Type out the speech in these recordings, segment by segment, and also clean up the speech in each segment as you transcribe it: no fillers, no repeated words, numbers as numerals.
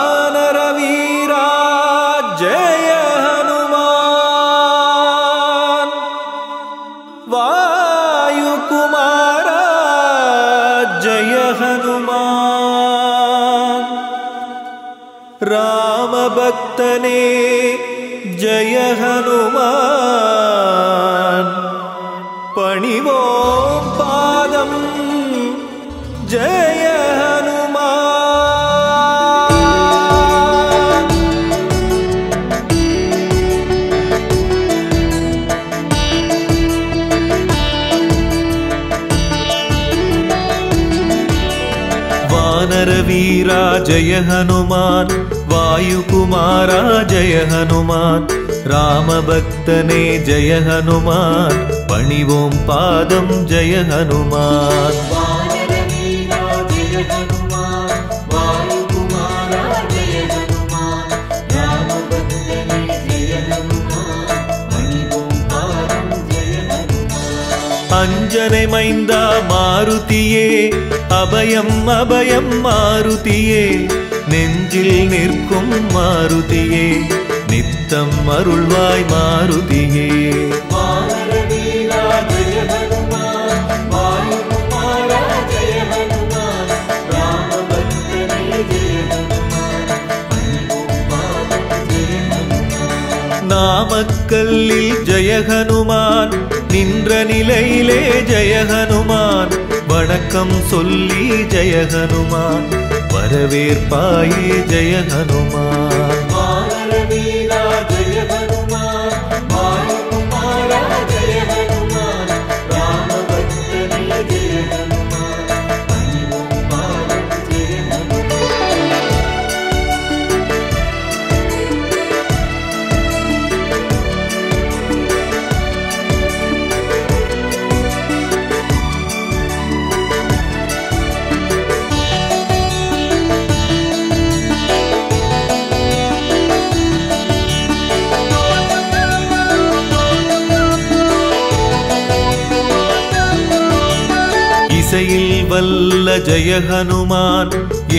वानरवीरा जय हनुमान वायुकुमारा जय हनुमान रामभक्तने जय हनुमान पणिवों पादं जय हनुमान वानरवीरा जय हनुमान वायुकुमारा जय हनुमान रामभक्तने जय हनुमान पणिवों पादं जय हनुमान वानरवीरा जय हनुमान वायुकुमारा जय हनुमान रामभक्तने जय हनुमान पणिवों पादं जय हनुमान अंजने मैंदा मारुतिये अभयं अभयं मारुतिये நெஞ்சில் நிற்கும் மாருதியே நித்தம் அருள்வாய் மாருதியே वानरवीरा जय हनुमान वायुकुमारा जय हनुमान रामभक्तने जय हनुमान पणिवों पादं जय हनुमान நாமக்கல்லில் ஜெய ஹனுமான் நின்ற நிலையிலே ஜெய ஹனுமான் வணக்கம் சொல்லி ஜெய ஹனுமான் வரவேற்பாயே ஜெய ஹனுமான் वानरवीरा जय हनुमान वायुकुमारा जय हनुमान रामभक्तने जय हनुमान पणिवों पादं जय हनुमान இசையில் வல்ல ஜெய ஹனுமான்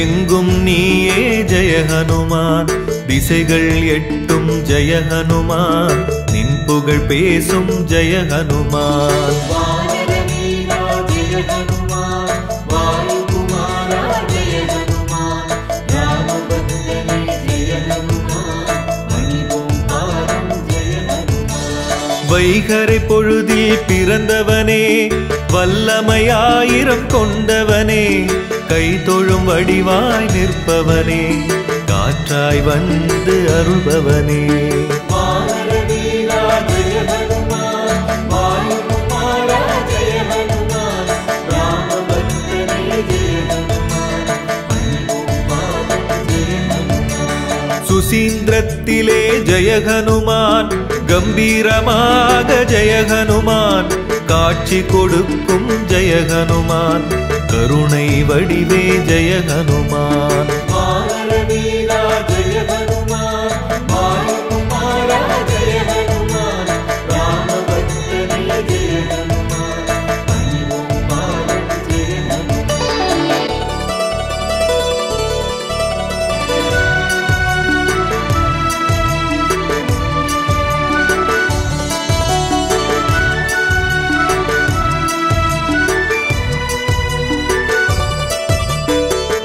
எங்கும் நீயே ஜெய ஹனுமான் திசைகள் எட்டும் ஜெய ஹனுமான் நின் புகழ் பேசும் ஜெய ஹனுமான் वानरवीरा जय हनुमान वायुकुमारा जय हनुमान रामभक्तने जय हनुमान पणिवों पादं जय हनुमान வைகரை பொழுதில் பிறந்தவனே வல்லமையாயிரம் கொண்டவனே கை தொழும் வடிவாய் நிற்பவனே காற்றாய் வந்து அருள்பவனே वानरवीरा जय हनुमान वायुकुमारा जय हनुमान रामभक्तने जय हनुमान पणिवों पादं जय हनुमान சுசீந்திரத்திலே ஜெய ஹனுமான் கம்பீரமாக ஜெய ஹனுமான் காட்சி கொடுக்கும் ஜெய ஹனுமான் கருணை வடிவே ஜெய ஹனுமான் वानरवीरा जय हनुमान वायुकुमारा जय हनुमान रामभक्तने जय हनुमान पणिवों पादं जय हनुमान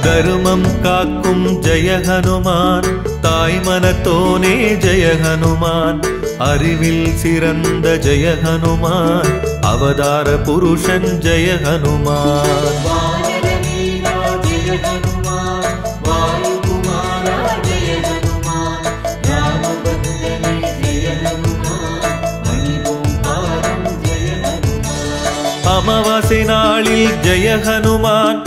தருமம் காக்கும் ஜெய ஹனுமான் தாய் மனத்தோனே ஜெய ஹனுமான் அறிவில் சிறந்த ஜெய ஹனுமான் அவதார புருஷன் ஜெய ஹனுமான் वानरवीरा जय हनुमान वायुकुमारा जय हनुमान रामभक्तने जय हनुमान पणिवों पादं जय हनुमान அமாவாசை நாளில் ஜெய ஹனுமான்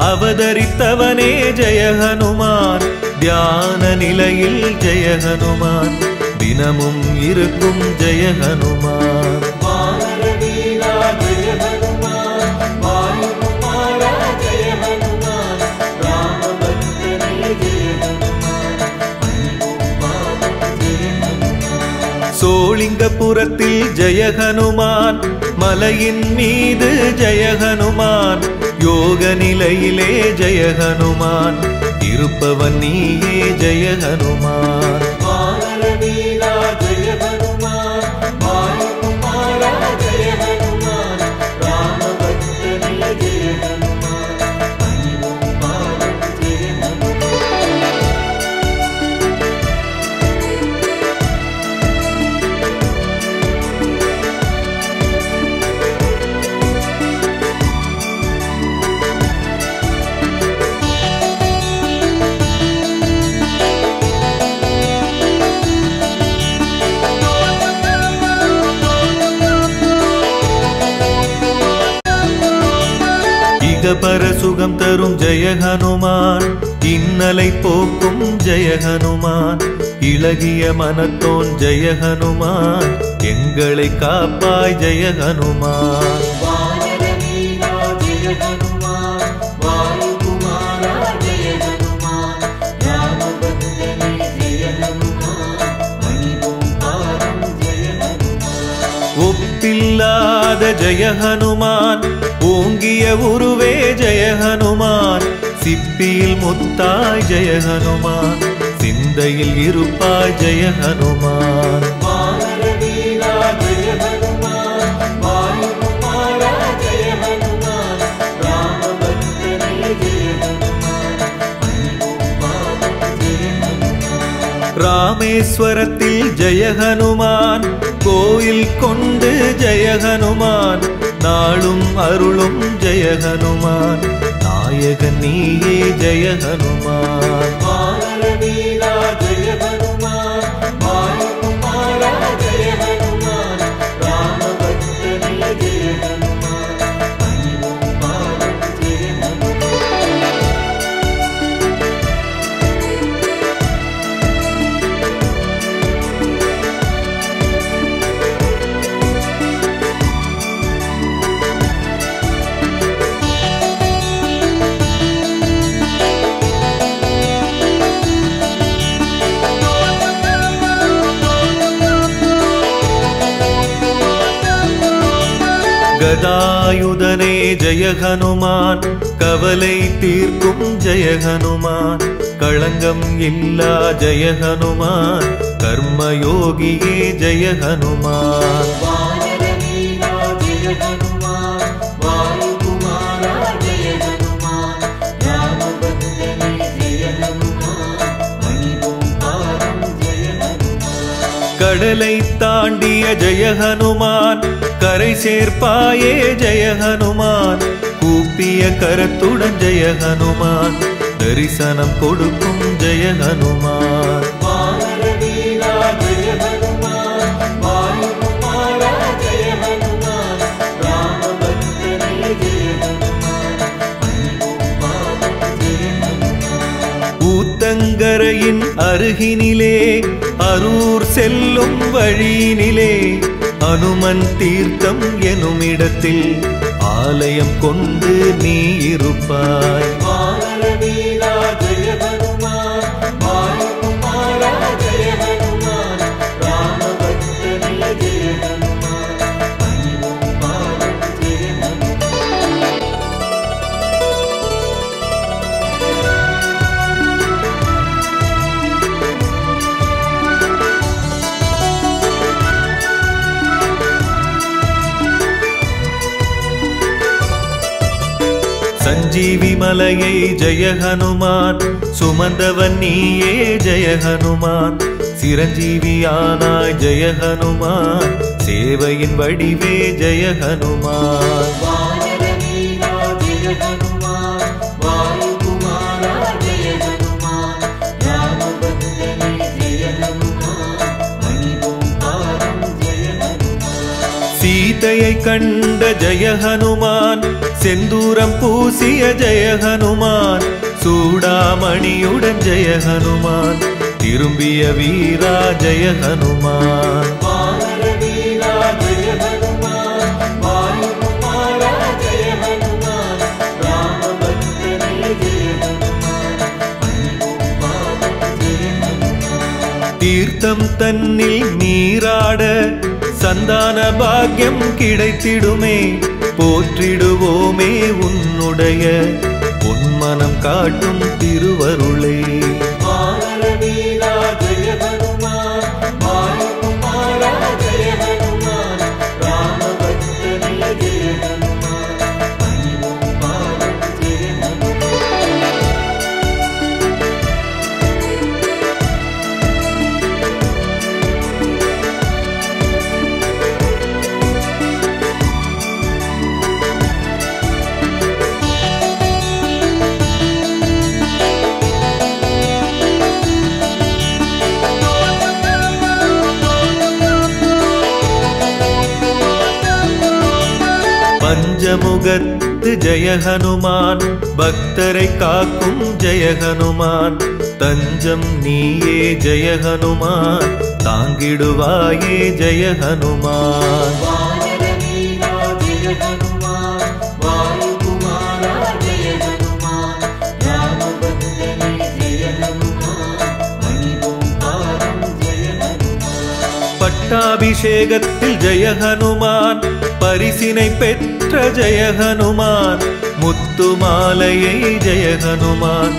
அவதரித்தவனே ஜெய ஹனுமான் தியான நிலையில் ஜெய ஹனுமான் தினமும் இருக்கும் ஜெய ஹனுமான் वानरवीरा जय हनुमान वायुकुमारा जय हनुमान रामभक्तने जय हनुमान पणिवों पादं जय हनुमान சோளிங்கபுரத்தில் ஜெய ஹனுமான் மலையின் மீது ஜெய ஹனுமான் யோக நிலையிலே ஜெய ஹனுமான் இருப்பவன் நீயே ஜெய ஹனுமான் வானர வீரா ஜெய ஹனுமான் வாயுகுமாரா ஜெய ஹனுமான் ராமபக்தனே ஜெய ஹனுமான் பணிவோம் பாதம் ஜெய ஹனுமான் பரசுகம் தரும் ஜெய ஹனுமான் இன்னலை போக்கும் ஜெய ஹனுமான் இளகிய மனத்தோன் ஜெய ஹனுமான் எங்களை காப்பாய் ஜெய ஹனுமான் வானர வீரா ஜெய ஹனுமான் வாயுகுமாரா ஜெய ஹனுமான் ராமபக்தனே ஜெய ஹனுமான் பணிவோம் பாதம் ஜெய ஹனுமான் ஒப்பில்லாத ஜெய ஹனுமான் ஓங்கிய உருவே ஜெய ஹனுமான் சிப்பியில் முத்தாய் ஜெய ஹனுமான் சிந்தையில் இருப்பாய் ஜெய ஹனுமான் வானர வீரா ஜெய ஹனுமான் வாயுகுமாரா ஜெய ஹனுமான் ராமபக்தனே ஜெய ஹனுமான் பணிவோம் பாதம் ஜெய ஹனுமான் ராமேஸ்வரத்தில் ஜெய ஹனுமான் கோயில் கொண்டு ஜெய ஹனுமான் நாளும் அருளும் ஜெய ஹனுமான் நாயகன் நீயே ஜெய ஹனுமான் வானர வீரா ஜெய ஹனுமான் வாயுகுமாரா ஜெய ஹனுமான் ராமபக்தனே ஜெய ஹனுமான் பணிவோம் பாதம் ஜெய ஹனுமான் கதாயுதனே ஜெய ஹனுமான் கவலை தீர்க்கும் ஜெய ஹனுமான் களங்கம் இல்லா ஜெய ஹனுமான் கர்மயோகியே ஜெய ஹனுமான் வானர வீரா ஜெய ஹனுமான் வாயுகுமாரா ஜெய ஹனுமான் ராமபக்தனே ஜெய ஹனுமான் பணிவோம் பாதம் ஜெய ஹனுமான் கடலை தாண்டிய ஜெய ஹனுமான் கரை சேர்ப்பாயே ஜெய ஹனுமான் கூப்பிய கரத்துடன் ஜெய ஹனுமான் தரிசனம் கொடுக்கும் ஜெய ஹனுமான் வானர வீரா ஜெய ஹனுமான் வாயுகுமாரா ஜெய ஹனுமான் ராமபக்தனே ஜெய ஹனுமான் பணிவோம் பாதம் ஜெய ஹனுமான் ஊத்தங்கரையின் அருகினிலே அரூர் செல்லும் வழியினிலே அனுமன் தீர்த்தம் எனும் இடத்தில் ஆலயம் கொண்டு நீ இருப்பாய் வானர வீரா ஜெய ஹனுமான் வாயுகுமாரா ஜெய ஹனுமான் ராமபக்தனே ஜெய ஹனுமான் பணிவோம் பாதம் ஜெய ஹனுமான் சஞ்சீவி மலையை ஜெய ஹனுமான் சுமந்தவன் நீயே ஜெய ஹனுமான் சிரஞ்சீவியானாய் ஜெய ஹனுமான் சேவையின் வடிவே ஜெய ஹனுமான் வானர வீரா ஜெய ஹனுமான் வாயுகுமாரா ஜெய ஹனுமான் ராமபக்தனே ஜெய ஹனுமான் பணிவோம் பாதம் ஜெய ஹனுமான் சீதையை கண்ட ஜெய ஹனுமான் செந்தூரம் பூசிய ஜெய ஹனுமான் சூடாமணியுடன் ஜெய ஹனுமான் திரும்பிய வீரா ஜெய ஹனுமான் வானர வீரா ஜெய ஹனுமான் வாயுகுமாரா ஜெய ஹனுமான் ராமபக்தனே ஜெய ஹனுமான் பணிவோம் பாதம் ஜெய ஹனுமான் தீர்த்தம் தன்னில் நீராட சந்தான பாக்கியம் கிடைத்திடுமே போற்றிடுவோமே உன்னுடைய பொன்மனம் காட்டும் திருவருளே. வானரவீரா ஜெய ஹனுமான், வாயுகுமாரா ஜெய ஹனுமான், ராமபக்தனே ஜெய ஹனுமான், பணிவோம் பாதம் ஜெய ஹனுமான். பஞ்சமுகத்து ஜெய ஹனுமான், பக்தரை காக்கும் ஜெய ஹனுமான், தஞ்சம் நீயே ஜெய ஹனுமான், தாங்கிடுவாயே ஜெய ஹனுமான். வானரவீரா ஜெய ஹனுமான், வாயுகுமாரா ஜெய ஹனுமான், ராமபக்தனே ஜெய ஹனுமான், பணிவோம் பாதம் ஜெய ஹனுமான். பட்டாபிஷேகத்தில் ஜெய ஹனுமான், பரிசினை பெற்ற ஜெய ஹனுமான், முத்து மாலையை ஜெய ஹனுமான்,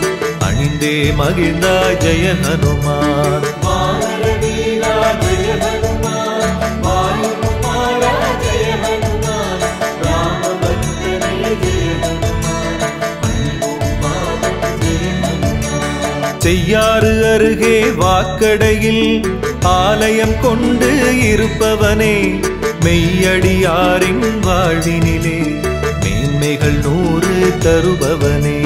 அணிந்தே மகிழ்ந்தாய் ஜெய ஹனுமான். வானரவீரா ஜெய ஹனுமான், வாயுகுமாரா ஜெய ஹனுமான், ராமபக்தனே ஜெய ஹனுமான், பணிவோம் பாதம் ஜெய ஹனுமான். செய்யாறு அருகே வாக்கடையில் ஆலயம் கொண்டு இருப்பவனே, மெய்யடியாரின் வாழ்வினிலே மேன்மைகள் 100 தருபவனே.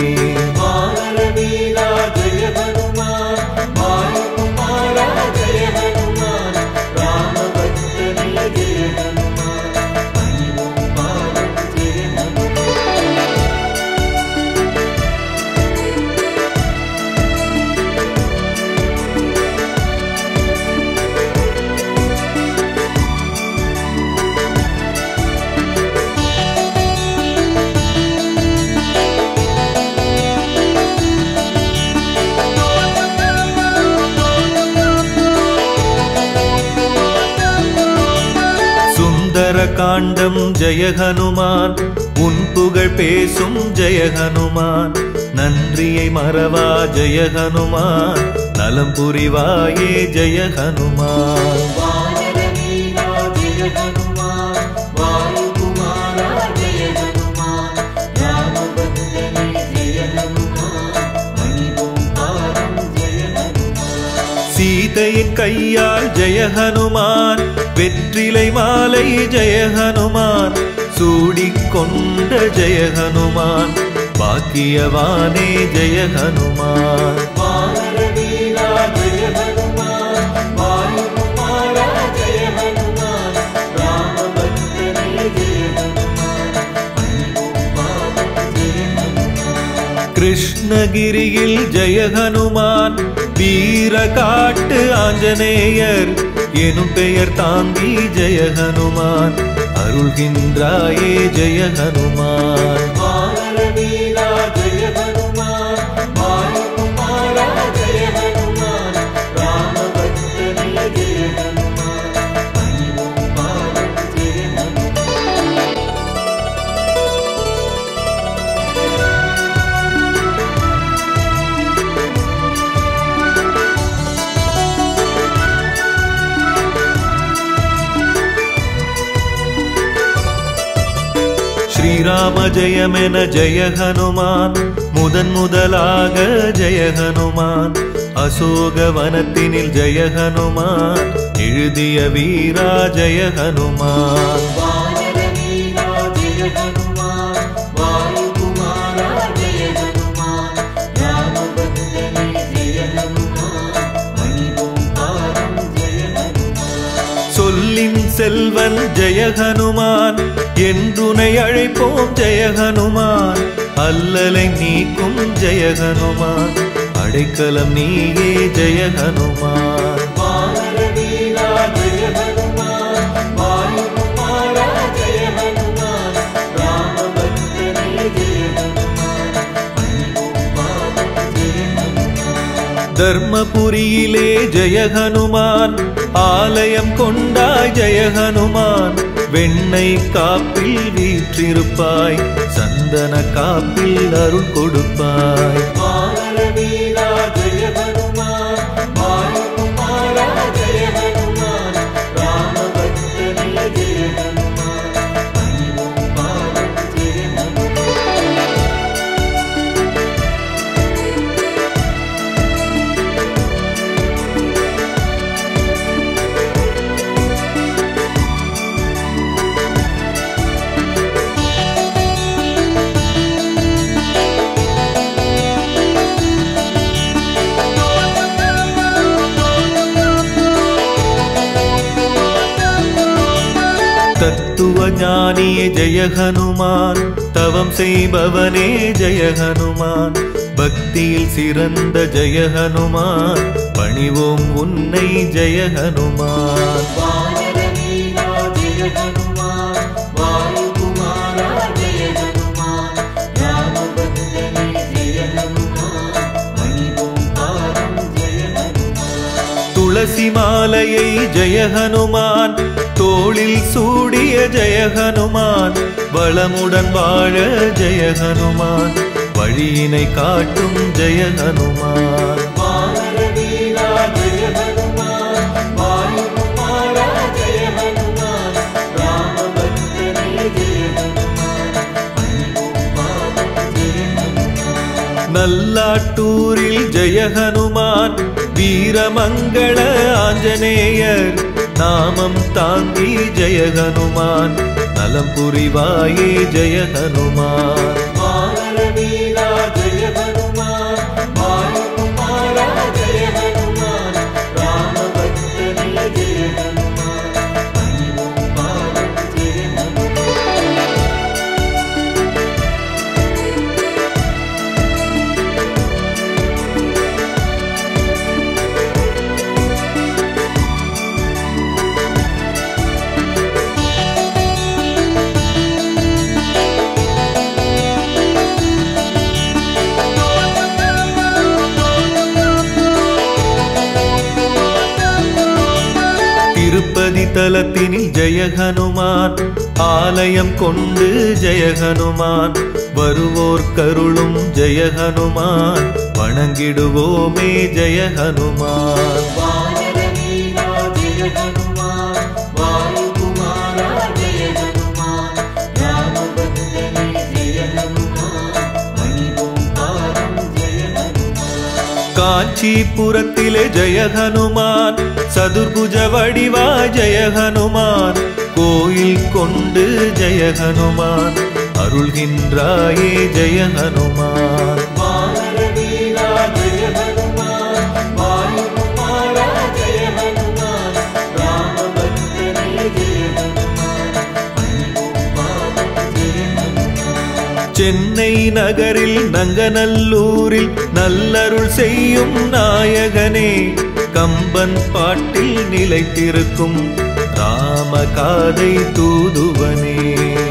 வானரவீரா ஜெய ஹனுமான், வாயுகுமாரா ஜெய ஹனுமான், ராமபக்தனே ஜெய ஹனுமான், பணிவோம் பாதம் ஜெய ஹனுமான். சுந்தர காண்டம் ஜெய ஹனுமான், உன் புகழ் பேசும் ஜெய ஹனுமான், நன்றியை மறவா ஜெய ஹனுமான், நலம் புரிவாயே ஜெய ஹனுமான். வானரவீரா ஜெய ஹனுமான், வாயுகுமாரா ஜெய ஹனுமான், ராமபக்தனே ஜெய ஹனுமான், பணிவோம் பாதம் ஜெய ஹனுமான். சீதையின் கையால் ஜெய ஹனுமான், வெற்றிலை மாலை ஜெய ஹனுமான், சூடிக்கொண்ட ஜெய ஹனுமான், பாக்கியவானே ஜெய ஹனுமான். வானரவீரா ஜெய ஹனுமான், வாயுகுமாரா ஜெய ஹனுமான், ராமபக்தனே ஜெய ஹனுமான், பணிவோம் பாதம் ஜெய ஹனுமான். கிருஷ்ணகிரியில் ஜெய ஹனுமான், வீர காட்டு ஆஞ்சநேயர் எனும் பெயர் தாங்கி ஜெய ஹனுமான், அருள்கின்றாயே ஜெய ஹனுமான். வானரவீரா ஜெய ஹனுமான், வாயுகுமாரா ஜெய ஹனுமான், ராமபக்தனே ஜெய ஹனுமான், பணிவோம் பாதம் ஜெய ஹனுமான். ஸ்ரீராம ஜெயமென ஜெய ஹனுமான், முதலாக ஜெய ஹனுமான், அசோக வனத்தினில் ஜெய ஹனுமான், எழுதிய வீரா ஜெய ஹனுமான். வானரவீரா ஜெய ஹனுமான், வாயுகுமாரா ஜெய ஹனுமான், ராமபக்தனே ஜெய ஹனுமான், பணிவோம் பாதம் ஜெய ஹனுமான். சொல்லின் செல்வன் ஜெய ஹனுமான், என்றுனை அழைப்போம் ஜெய ஹனுமான், அல்லலை நீக்கும் ஜெய ஹனுமான், அடைக்கலம் நீயே ஜெய ஹனுமான். வானரவீரா ஜெய ஹனுமான், வாயுகுமாரா ஜெய ஹனுமான், ராமபக்தனே ஜெய ஹனுமான், பணிவோம் பாதம் ஜெய ஹனுமான். தர்மபுரியிலே ஜெய ஹனுமான், ஆலயம் கொண்டாய் ஜெய ஹனுமான், வெண்ணை காப்பில் வீற்றிருப்பாய், சந்த சந்தன காப்பில் அருள் கொடுப்பாய். வானரவீரா ஜெய ஹனுமான், வாயுகுமாரா ஜெய ஹனுமான், ராமபக்தனே ஜெய ஹனுமான், பணிவோம் பாதம் ஜெய ஹனுமான். தத்துவ ஞானியே ஜெய ஹனுமான், தவம் செய்பவனே ஜெய ஹனுமான், பக்தியில் சிறந்த ஜெய ஹனுமான், பணிவோம் உன்னை ஜெய ஹனுமான். வானரவீரா ஜெய ஹனுமான், வாயுகுமாரா ஜெய ஹனுமான், ராமபக்தனே ஜெய ஹனுமான், பணிவோம் பாதம் ஜெய ஹனுமான். துளசி மாலையை ஜெய ஹனுமான், தோளில் சூடிய ஜெய ஹனுமான், வளமுடன் வாழ ஜெய ஹனுமான், வழியினை காட்டும் ஜெய ஹனுமான். வானரவீரா ஜெய ஹனுமான், வாயுகுமாரா ஜெய ஹனுமான், ராமபக்தனே ஜெய ஹனுமான், பணிவோம் பாதம் ஜெய ஹனுமான். நல்லாட்டூரில் ஜெய ஹனுமான், வீரமங்கள ஆஞ்சநேயர், நாமம் தாங்கி ஜெய ஹனுமான், நலம் புரிவாயே ஜெய ஹனுமான். வானரவீரா ஜெய ஹனுமான், வாயுகுமாரா ஜெய ஹனுமான், ராமபக்தனே ஜெய ஹனுமான், பணிவோம் பாதம் ஜெய ஹனுமான். திருப்பதி தலத்தினில் ஜெய ஹனுமான், ஆலயம் கொண்டு ஜெய ஹனுமான், வருவோர் கருளும் ஜெய ஹனுமான், வணங்கிடுவோமே ஜெய ஹனுமான். வானரவீரா ஜெய ஹனுமான், வாயுகுமாரா ஜெய ஹனுமான், ராமபக்தனே ஜெய ஹனுமான், பணிவோம் பாதம் ஜெய ஹனுமான். காஞ்சிபுரத்திலே ஜெய ஹனுமான், சதுர்புஜ வடிவா ஜெய ஹனுமான், கோயில் கொண்டு ஜெய ஹனுமான், அருள்கின்றாயே ஜெய ஹனுமான். வானரவீரா ஜெய ஹனுமான், வாயுகுமாரா ஜெய ஹனுமான், ராமபக்தனே ஜெய ஹனுமான், பணிவோம் பாதம் ஜெய ஹனுமான். சென்னை நகரில் நங்கநல்லூரில் நல்லருள் செய்யும் நாயகனே, கம்பன் பாட்டில் நிலைத்திருக்கும் ராமகாதை தூதுவனே.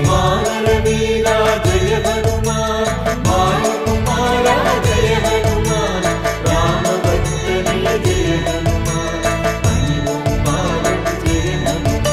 வானரவீரா ஜெய ஹனுமான், வாயுகுமாரா ஜெய ஹனுமான், ராமபக்தனே ஜெய ஹனுமான், பணிவோம் பாதம் ஜெய ஹனுமான்.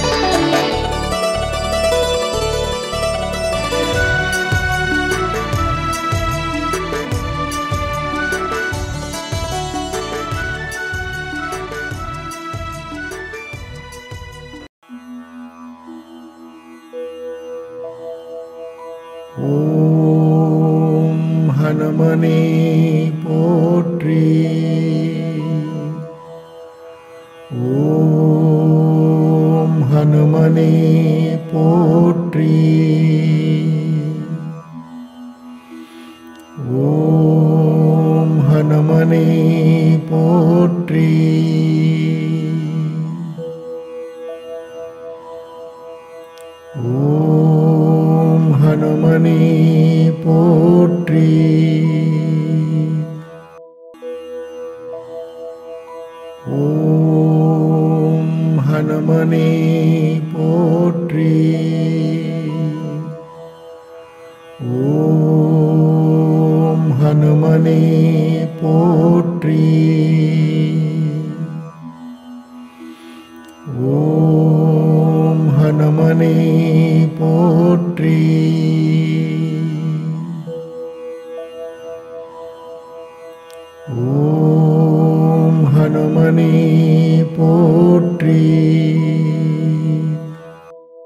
ஓம் ஹனுமனே போற்றி. ஓம் ஹனுமனே போற்றி. ஓம் ஹனுமனே போற்றி. ஓம் ஹனுமனே போற்றி. ஓம் ஹனுமனே போற்றி. ஓம் ஹனுமனே போற்றி. ஓம் ஹனுமனே போற்றி. ஓம் ஹனுமனே போற்றி.